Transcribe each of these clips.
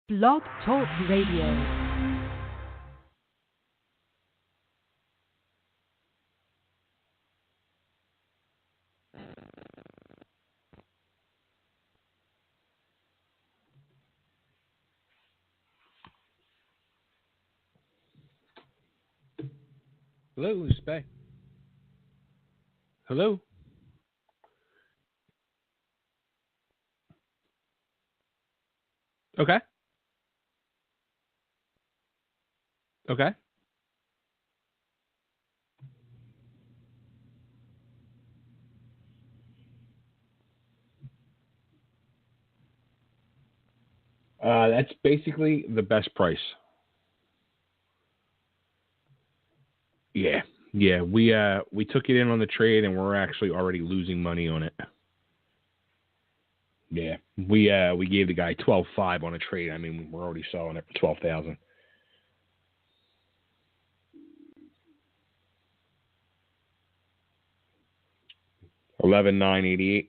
Blog Talk Radio. Hello, Spay. Hello. Okay. Okay. That's basically the best price. Yeah. Yeah, we took it in on the trade and we're actually already losing money on it. Yeah. We gave the guy 12.5 on a trade. I mean, we're already selling it for 12,000. $11,988.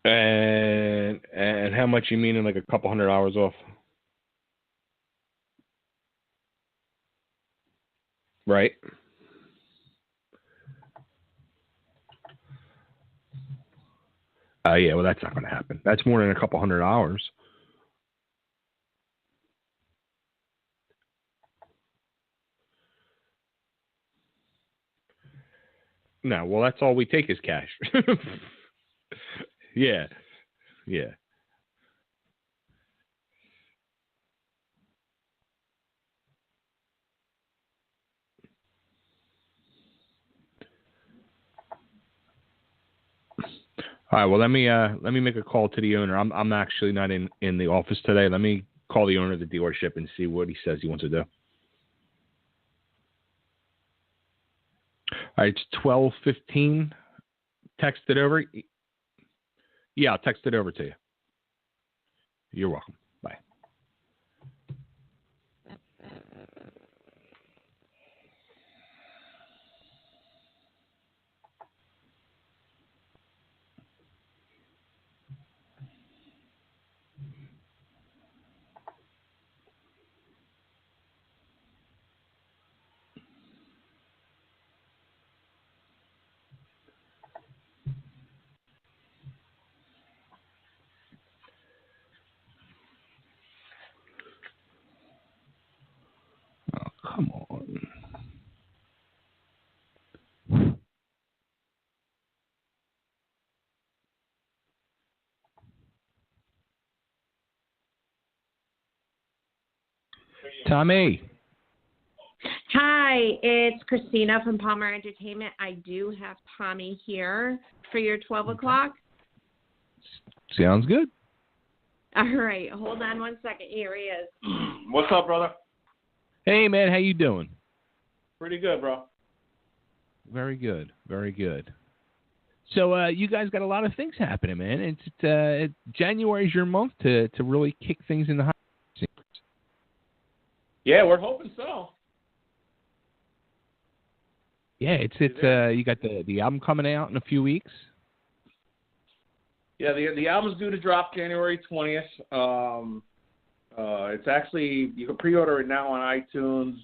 And how much you mean in like a couple $100 off? Right. Yeah, well, that's not going to happen. That's more than a couple $100. No, well, that's all we take is cash. Yeah, yeah. All right. Well, let me make a call to the owner. I'm actually not in the office today. Let me call the owner of the dealership and see what he says he wants to do. All right. It's 12:15. Text it over. Yeah, I'll text it over to you. You're welcome. Bye. Oh, come on. Tommy. Hi, it's Christina from Palmer Entertainment. I do have Tommy here for your 12 o'clock. Sounds good. All right, hold on one second. Here he is. What's up, brother? Hey, man, how you doing? Pretty good, bro. Very good. Very good. So you guys got a lot of things happening, man. It's January's your month to really kick things in the high. Yeah, we're hoping so. Yeah, it's you got the album coming out in a few weeks. Yeah, the album's due to drop January 20th. It's actually, you can pre-order it now on iTunes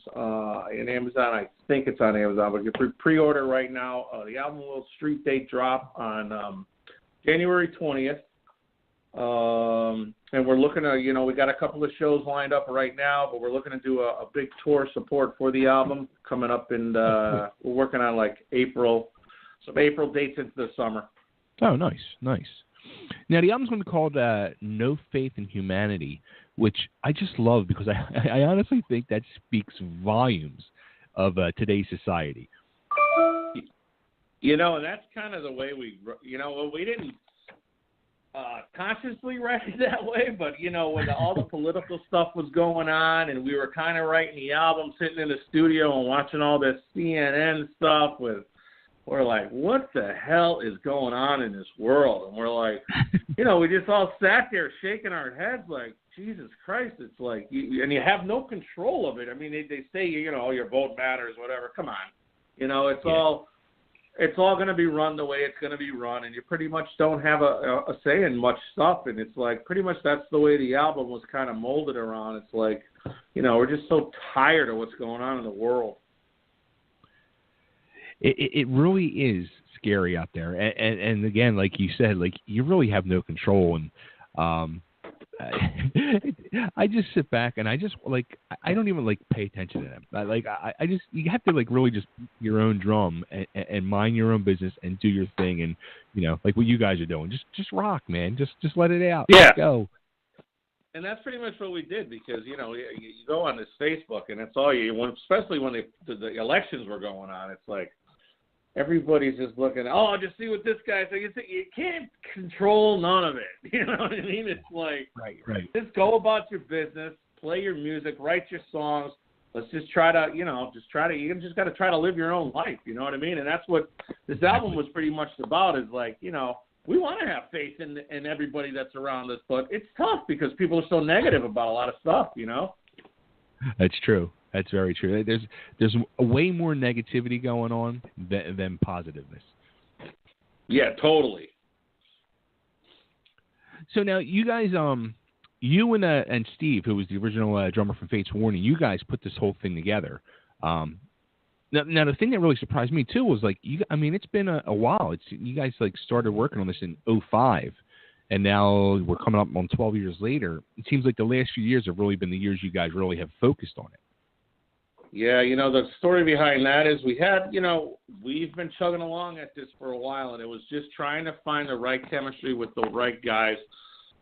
and Amazon. I think it's on Amazon, but you can pre-order right now. The album will street date drop on January 20th. And we're looking to, we got a couple of shows lined up right now, but we're looking to do a big tour support for the album coming up, and we're working on like some April dates into the summer. Oh, nice. Now, the album's going to be called No Faith in Humanity, which I just love because I honestly think that speaks volumes of today's society. And that's kind of the way we didn't consciously write it that way, but, when all the political stuff was going on and we were kind of writing the album, sitting in the studio and watching all this CNN stuff we're like, what the hell is going on in this world? And we're like, we just all sat there shaking our heads like, Jesus Christ, it's like, you have no control of it. I mean, they say, your vote matters, whatever. Come on. It's all, it's all going to be run the way it's going to be run, and you pretty much don't have a say in much stuff. And it's like pretty much that's the way the album was kind of molded around. It's like, we're just so tired of what's going on in the world. It really is scary out there, and again, like you said, like you really have no control. And I just sit back and I just I don't even pay attention to them. I just you have to really just your own drum and mind your own business and do your thing, and like what you guys are doing, just rock, man, just let it out. Yeah, go. And that's pretty much what we did, because you go on this Facebook and it's all especially when the elections were going on. It's like everybody's just looking, just see what this guy says. You can't control none of it. You know what I mean? It's like, right. Just go about your business, play your music, write your songs. Let's just try to, you just got to try to live your own life. You know what I mean? And that's what this album was pretty much about, is like, we want to have faith in everybody that's around us, but it's tough because people are so negative about a lot of stuff, That's true. That's very true. There's way more negativity going on than positiveness. Yeah, totally. So now you guys, you and Steve, who was the original drummer from Fates Warning, you guys put this whole thing together. Now the thing that really surprised me too was it's been a while. You guys started working on this in 2005, and now we're coming up on 12 years later. It seems like the last few years have really been the years you guys really have focused on it. Yeah, the story behind that is we've been chugging along at this for a while, and it was just trying to find the right chemistry with the right guys.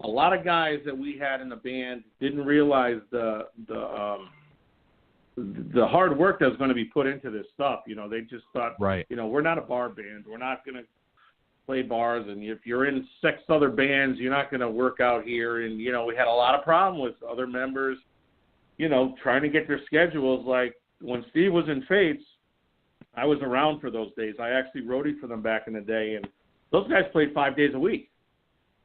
A lot of guys that we had in the band didn't realize the hard work that was going to be put into this stuff. They just thought, right. We're not a bar band. We're not going to play bars, and if you're in 6 other bands, you're not going to work out here. And, we had a lot of problem with other members, trying to get their schedules. Like when Steve was in Fates, I was around for those days. I actually roadied for them back in the day, and those guys played 5 days a week.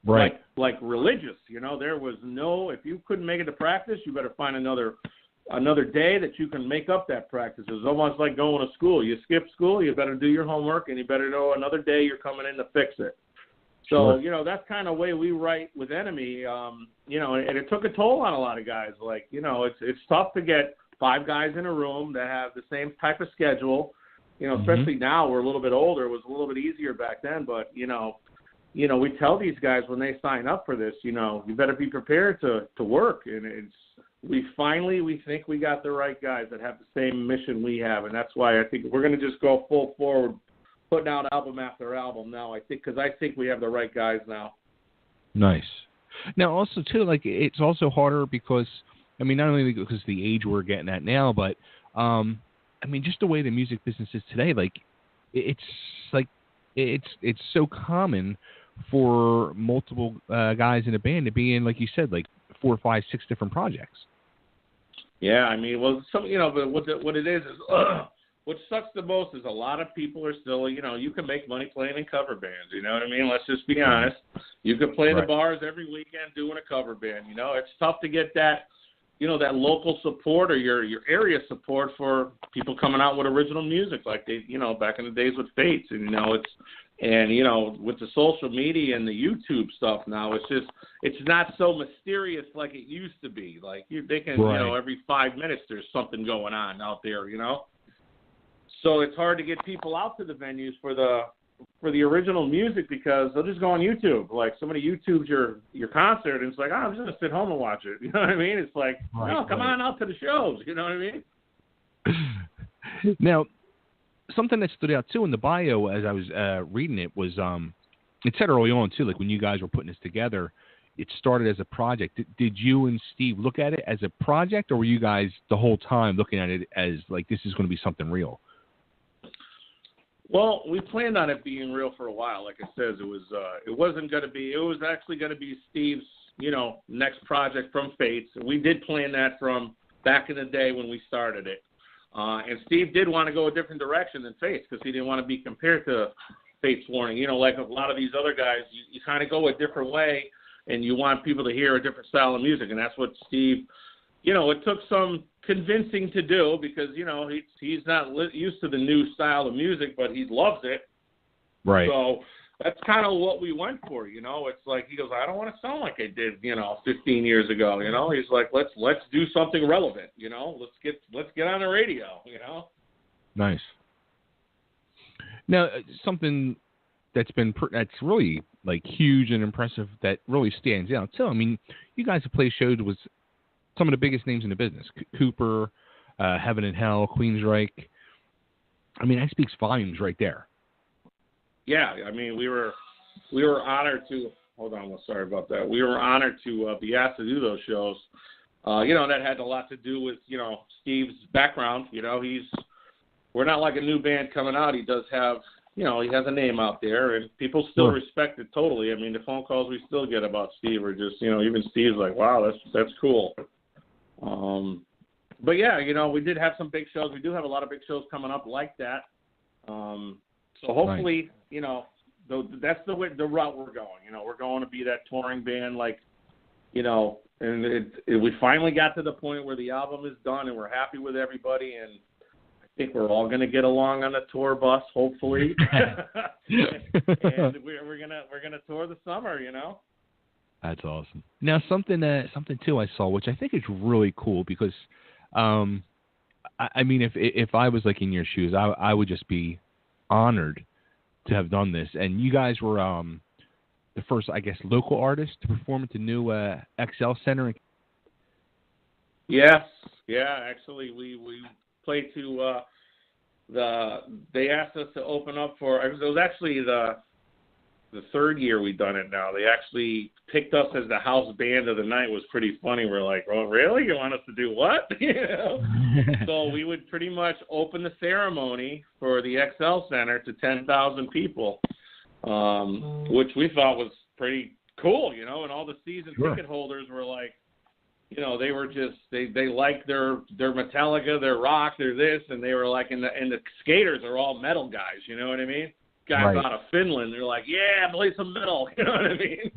Right. Like religious, there was if you couldn't make it to practice, you better find another day that you can make up that practice. It was almost like going to school. You skip school, you better do your homework, and you better know another day you're coming in to fix it. So, sure. That's kind of the way we write with Enemy, and it took a toll on a lot of guys. Like, it's tough to get 5 guys in a room that have the same type of schedule, especially now we're a little bit older. It was a little bit easier back then, but, we tell these guys when they sign up for this, you better be prepared to work. And we think we got the right guys that have the same mission we have. And that's why I think we're going to just go full forward, putting out album after album now, because I think we have the right guys now. Nice. Now, also, too, it's also harder because, not only because of the age we're getting at now, but, just the way the music business is today, it's so common for multiple guys in a band to be in, like you said, 4, 5, 6 different projects. Yeah, but what it is what sucks the most is a lot of people are still, you can make money playing in cover bands, you know what I mean? Let's just be honest. You could play the bars every weekend doing a cover band, It's tough to get that, that local support or your area support for people coming out with original music like they, back in the days with Fates. And, with the social media and the YouTube stuff now, it's not so mysterious like it used to be. Like they can, every 5 minutes there's something going on out there, So it's hard to get people out to the venues for the original music because they'll just go on YouTube. Like somebody YouTubes your concert and it's like, I'm just going to sit home and watch it. You know what I mean? It's like, come on out to the shows. You know what I mean? Now, something that stood out too in the bio as I was reading it was it said early on too, when you guys were putting this together, it started as a project. Did you and Steve look at it as a project, or were you guys the whole time looking at it as this is going to be something real? Well, we planned on it being real for a while. Like I said, it was actually going to be Steve's, next project from Fates. We did plan that from back in the day when we started it. And Steve did want to go a different direction than Fates because he didn't want to be compared to Fates Warning. Like a lot of these other guys, you kind of go a different way and you want people to hear a different style of music. And that's what Steve, it took some convincing to do because, he's not used to the new style of music, but he loves it. Right. So that's kind of what we went for, It's like he goes, I don't want to sound like I did, 15 years ago, He's like, let's do something relevant, Let's get on the radio, Nice. Now, something that's really like huge and impressive that really stands out too. I mean, you guys have played shows with some of the biggest names in the business: Cooper, Heaven and Hell, Queensryche. I mean, that speaks volumes right there. Yeah, I mean, we were honored to. Hold on, sorry about that. We were honored to be asked to do those shows. That had a lot to do with Steve's background. We're not like a new band coming out. He does have he has a name out there, and people still respect it totally. I mean, the phone calls we still get about Steve are just even Steve's like, wow, that's cool. But yeah, we did have some big shows. We do have a lot of big shows coming up like that. So hopefully, that's the route we're going. We're going to be that touring band, and we finally got to the point where the album is done and we're happy with everybody, and I think we're all going to get along on the tour bus, hopefully. And we're gonna tour the summer, That's awesome. Now, something too I saw, which I think is really cool because, I mean, if I was like in your shoes, I would just be honored to have done this. And you guys were the first, I guess, local artist to perform at the new XL Center. Yes, yeah. Actually, we played to they asked us to open up for. It was actually the third year we've done it now. They actually picked us as the house band of the night. It was pretty funny. We're like, oh, really? You want us to do what? So we would pretty much open the ceremony for the XL Center to 10,000 people, which we thought was pretty cool, and all the season ticket holders were like, they were just, they liked their Metallica, their rock, their this, and they were like, and the skaters are all metal guys, you know what I mean? Guys out of Finland, they're like, yeah, play some metal, you know what I mean?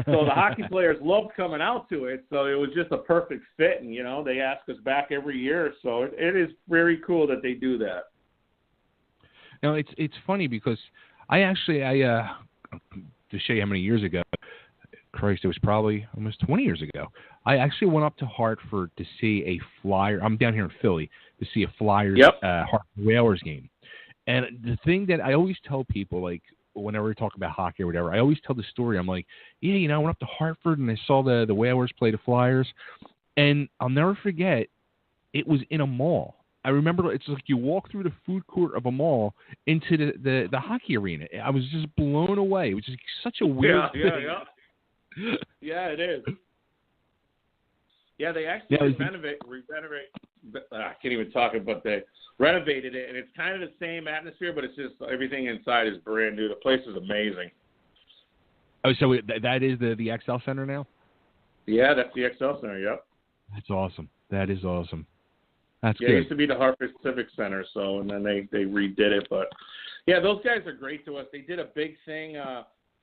So the hockey players loved coming out to it, so it was just a perfect fit, and, they ask us back every year, so it is very cool that they do that. Now, it's funny because I to show you how many years ago, Christ, it was probably almost 20 years ago, I actually went up to Hartford to see a Flyer. I'm down here in Philly to see a Flyers Hartford Whalers game. And the thing that I always tell people, like, whenever we talk about hockey or whatever, I always tell the story. I'm like, yeah, I went up to Hartford and I saw the Whalers play the Flyers. And I'll never forget, it was in a mall. I remember it's like you walk through the food court of a mall into the hockey arena. I was just blown away. It was just such a weird thing. Yeah, it is. Yeah, they actually renovate. I can't even talk about they renovated it, and it's kind of the same atmosphere, but it's just everything inside is brand new. The place is amazing. Oh, so that is the XL Center now? Yeah, that's the XL Center. Yep. That's awesome. That is awesome. That's good. It used to be the Hartford Civic Center, and then they redid it. But yeah, those guys are great to us. They did a big thing.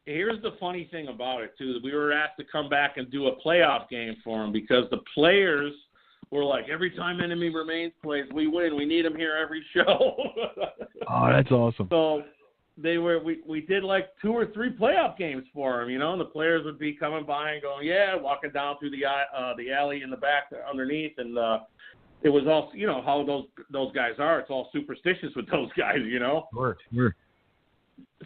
Here's the funny thing about it too: we were asked to come back and do a playoff game for them because the players were like, every time Enemy Remains plays, we win. We need them here every show. Oh, that's awesome. So we did like 2 or 3 playoff games for them, and the players would be coming by and going, walking down through the alley in the back underneath, and it was all, how those guys are. It's all superstitious with those guys, Sure.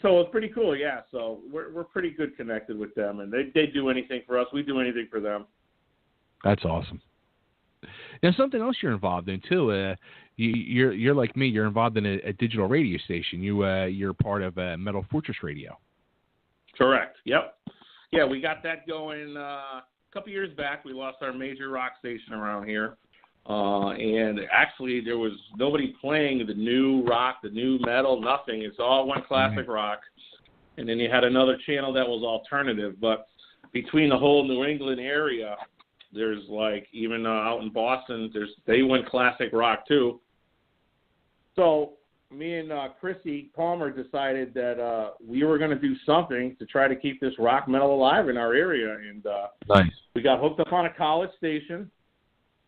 So it's pretty cool, yeah. So we're pretty good connected with them, and they do anything for us. We do anything for them. That's awesome. Now, something else you're involved in too. You're like me. You're involved in a digital radio station. You're part of Metal Fortress Radio. Correct. Yep. Yeah, we got that going a couple years back. We lost our major rock station around here, and actually there was nobody playing the new rock, the new metal, nothing. It's all one classic rock, and then you had another channel that was alternative. But between the whole New England area, there's like even out in Boston, they went classic rock too. So me and Chrissy Palmer decided that we were going to do something to try to keep this rock metal alive in our area, and nice. We got hooked up on a college station.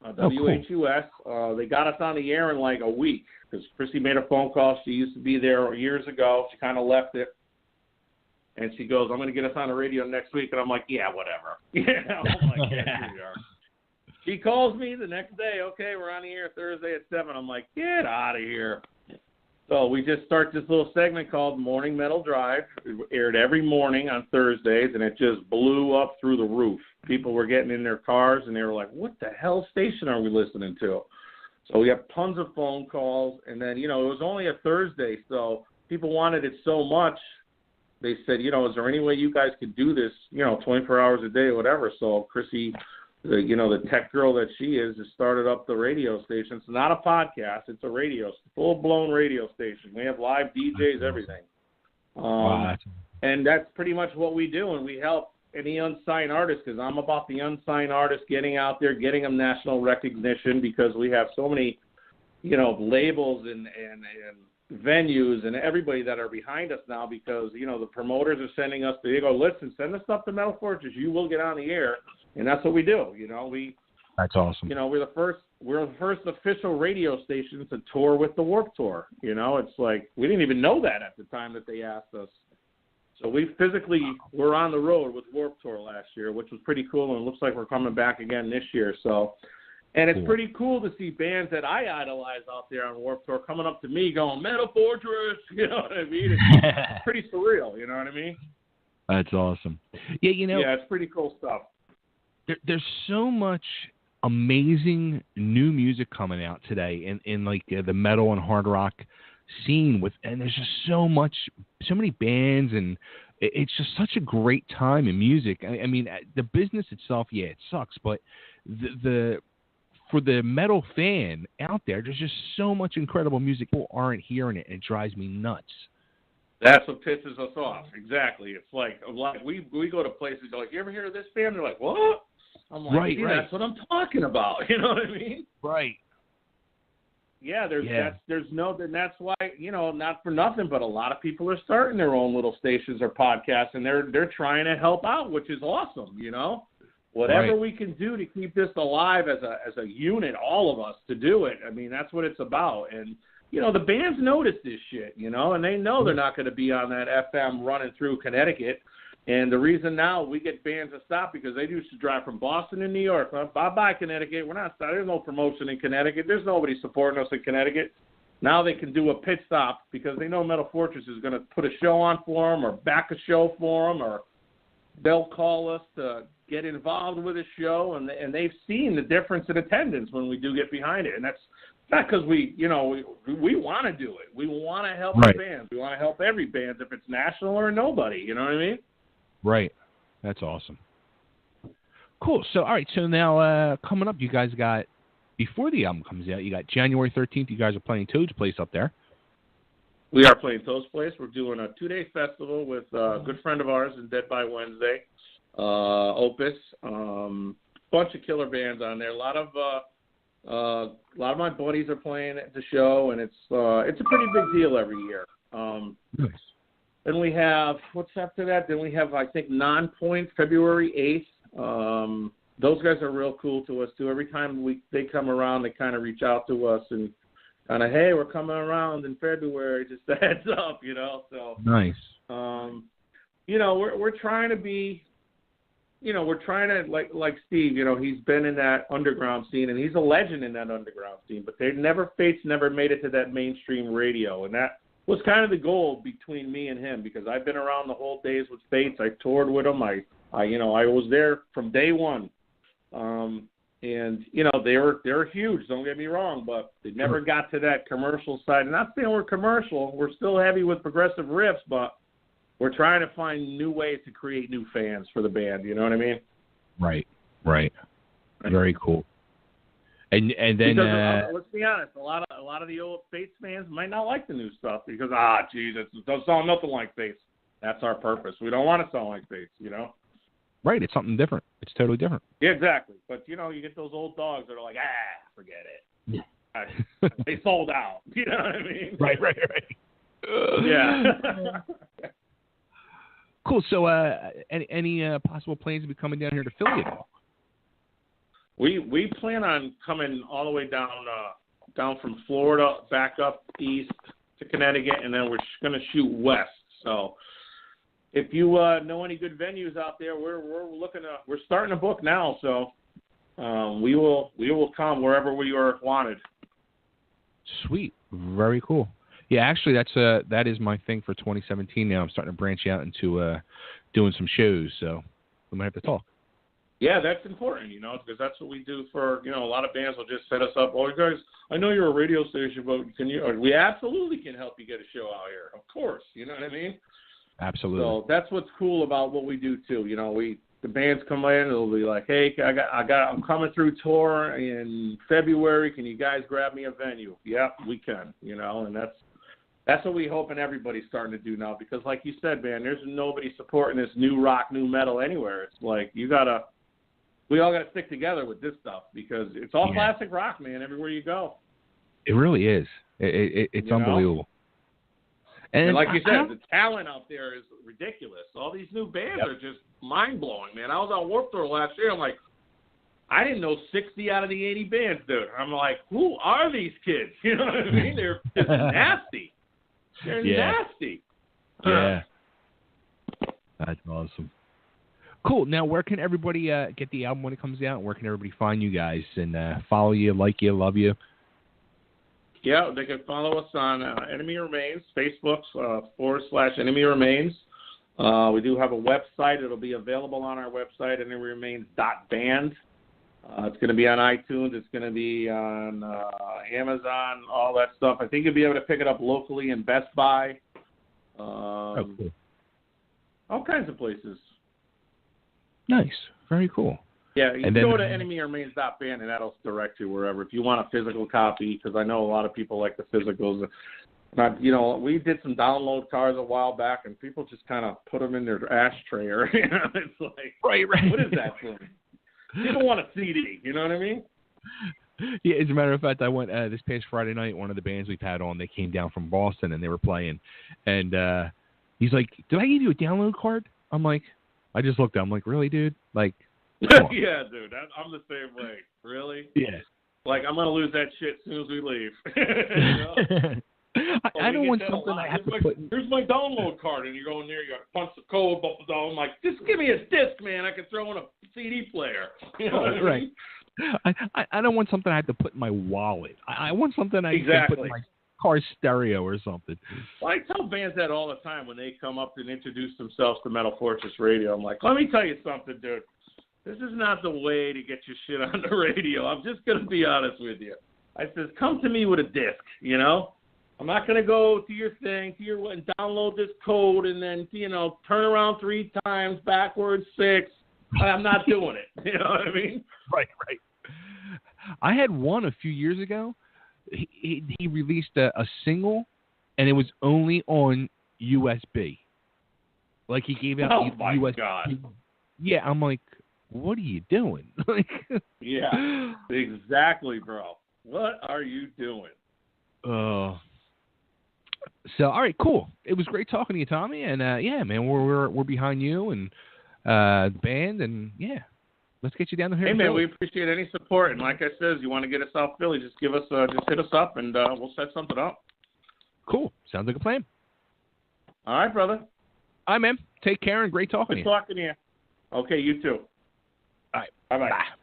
WHUS. Cool. They got us on the air in like a week because Chrissy made a phone call. She used to be there years ago. She kind of left it. And she goes, I'm going to get us on the radio next week. And I'm like, yeah, whatever. I'm like, yeah, here we are. She calls me the next day. Okay, we're on the air Thursday at 7. I'm like, get out of here. So we just start this little segment called Morning Metal Drive. It aired every morning on Thursdays, and it just blew up through the roof. People were getting in their cars, and they were like, what the hell station are we listening to? So we have tons of phone calls. And then, it was only a Thursday, so people wanted it so much. They said, is there any way you guys could do this, 24 hours a day or whatever? So Chrissy, the tech girl that she is, has started up the radio station. It's not a podcast. It's a full-blown radio station. We have live DJs, everything. Wow. And that's pretty much what we do. And we help any unsigned artist, because I'm about the unsigned artist getting out there, getting them national recognition, because we have so many, labels and venues and everybody that are behind us now, because the promoters are sending us, they go, listen, send the stuff to Metal Fortress, you will get on the air. And that's what we do. That's awesome. We're the first official radio station to tour with the Warped Tour. It's like we didn't even know that at the time that they asked us. So we physically were on the road with Warped Tour last year, which was pretty cool, and it looks like we're coming back again this year. So And it's pretty cool to see bands that I idolize out there on Warped Tour coming up to me going, Metal Fortress, you know what I mean? It's pretty surreal, you know what I mean? That's awesome. Yeah, you know. Yeah, it's pretty cool stuff. There's so much amazing new music coming out today in like the metal and hard rock scene and there's just so many bands, and it's just such a great time in music. I mean, the business itself, yeah, it sucks, but for the metal fan out there, there's just so much incredible music. People aren't hearing it, and it drives me nuts. That's what pisses us off. Exactly. It's like we go to places like, you ever hear of this band? They're like, what? I'm like, right. That's what I'm talking about. You know what I mean? Right. Yeah, that's why, not for nothing, but a lot of people are starting their own little stations or podcasts, and they're trying to help out, which is awesome, Whatever we can do to keep this alive as a unit, all of us, to do it. I mean, that's what it's about. And, the bands notice this shit, and they know they're not going to be on that FM running through Connecticut. And the reason now we get bands to stop because they used to drive from Boston to New York. Bye-bye, Connecticut. We're not starting. There's no promotion in Connecticut. There's nobody supporting us in Connecticut. Now they can do a pit stop because they know Metal Fortress is going to put a show on for them or back a show for them, or they'll call us to get involved with a show, and they've seen the difference in attendance when we do get behind it. And that's not because we want to do it. We want to help the bands. We want to help every band, if it's national or nobody. You know what I mean? Right. That's awesome. Cool. So, all right. So now coming up, you guys got, before the album comes out, you got January 13th. You guys are playing Toad's Place up there. We are playing Toad's Place. We're doing a 2-day festival with a good friend of ours in Dead by Wednesday, Opus. Bunch of killer bands on there. A lot of my buddies are playing at the show, and it's a pretty big deal every year. Nice. Then we have, what's after that? Then we have, I think, Non-Point, February 8th. Those guys are real cool to us, too. Every time they come around, they kind of reach out to us and kind of, hey, we're coming around in February, just a heads up, So nice. We're trying to be, we're trying to, like Steve, he's been in that underground scene, and he's a legend in that underground scene, but Fates never made it to that mainstream radio, and that was kind of the goal between me and him, because I've been around the whole days with Fates. I toured with them. I was there from day one. And they were huge, don't get me wrong, but they never got to that commercial side. And not saying we're commercial, we're still heavy with progressive riffs, but we're trying to find new ways to create new fans for the band, you know what I mean? Right. Very cool. And then let's be honest, a lot of the old Fates fans might not like the new stuff because geez, it doesn't sound nothing like Fates. That's our purpose. We don't want to sound like Fates, Right, it's something different. It's totally different. Yeah, exactly. But you get those old dogs that are like, forget it. Yeah. They sold out. You know what I mean? Right. Yeah. Cool. So, any possible plans to be coming down here to Philly at all? We plan on coming all the way down from Florida back up east to Connecticut, and then we're going to shoot west. So if you know any good venues out there, we're starting to book now. So we will come wherever we are wanted. Sweet, very cool. Yeah, actually, that is my thing for 2017. Now I'm starting to branch out into doing some shows. So we might have to talk. Yeah, that's important, because that's what we do for, a lot of bands will just set us up. Oh, you guys, I know you're a radio station, but we absolutely can help you get a show out here. Of course, you know what I mean? Absolutely. So that's what's cool about what we do too. The bands come in, it'll be like, hey, I'm coming through tour in February. Can you guys grab me a venue? Yeah, we can, and that's what we hope and everybody's starting to do now, because like you said, man, there's nobody supporting this new rock, new metal anywhere. It's like we all got to stick together with this stuff, because it's all classic rock, man, everywhere you go. It really is. It's unbelievable. And like you said, the talent out there is ridiculous. All these new bands are just mind-blowing, man. I was on Warped Tour last year. I'm like, I didn't know 60 out of the 80 bands, dude. I'm like, who are these kids? You know what I mean? They're just nasty. They're nasty. Yeah. That's awesome. Cool. Now, where can everybody get the album when it comes out? Where can everybody find you guys and follow you, like you, love you? Yeah, they can follow us on Enemy Remains, Facebook /Enemy Remains. We do have a website. It'll be available on our website, enemyremains.band. It's going to be on iTunes. It's going to be on Amazon, all that stuff. I think you'll be able to pick it up locally in Best Buy. Cool. All kinds of places. Nice. Very cool. Yeah, you can go to enemyremains.band, and that'll direct you wherever. If you want a physical copy, because I know a lot of people like the physicals. We did some download cards a while back, and people just kind of put them in their ashtray. Or it's like, right. What is that for? People want a CD, you know what I mean? Yeah, as a matter of fact, I went this past Friday night. One of the bands we've had on, they came down from Boston, and they were playing. And he's like, "Did I give you a download card?" I'm like, I just looked at him, I'm like, really, dude? Like, yeah, dude, I'm the same way. Really? Yeah. Like, I'm going to lose that shit as soon as we leave. You know? I don't want something I have to put... Here's my download card, and you go in there, you got to punch the code, I'm like, just give me a disc, man. I can throw in a CD player. You know what I mean? I don't want something I have to put in my wallet. I want something I can put in my car stereo or something. Well, I tell bands that all the time when they come up and introduce themselves to Metal Fortress Radio. I'm like, let me tell you something, dude. This is not the way to get your shit on the radio. I'm just going to be honest with you. I says, come to me with a disc, you know? I'm not going to go to your thing, and download this code and then, turn around 3 times, backwards 6. I'm not doing it. You know what I mean? Right. I had one a few years ago. He released a single, and it was only on USB. Like, he gave out my USB. God. Yeah, I'm like, what are you doing? Yeah, exactly, bro. What are you doing? So, all right, cool. It was great talking to you, Tommy. And yeah, man, we're behind you and the band, and yeah, let's get you down here. Hey, man, we appreciate any support. And like I said, you want to get us out Philly, just hit us up, and we'll set something up. Cool. Sounds like a plan. All right, brother. All right, man. Take care, and great talking to you. Good talking to you. Okay, you too. All right. Bye-bye. Bye.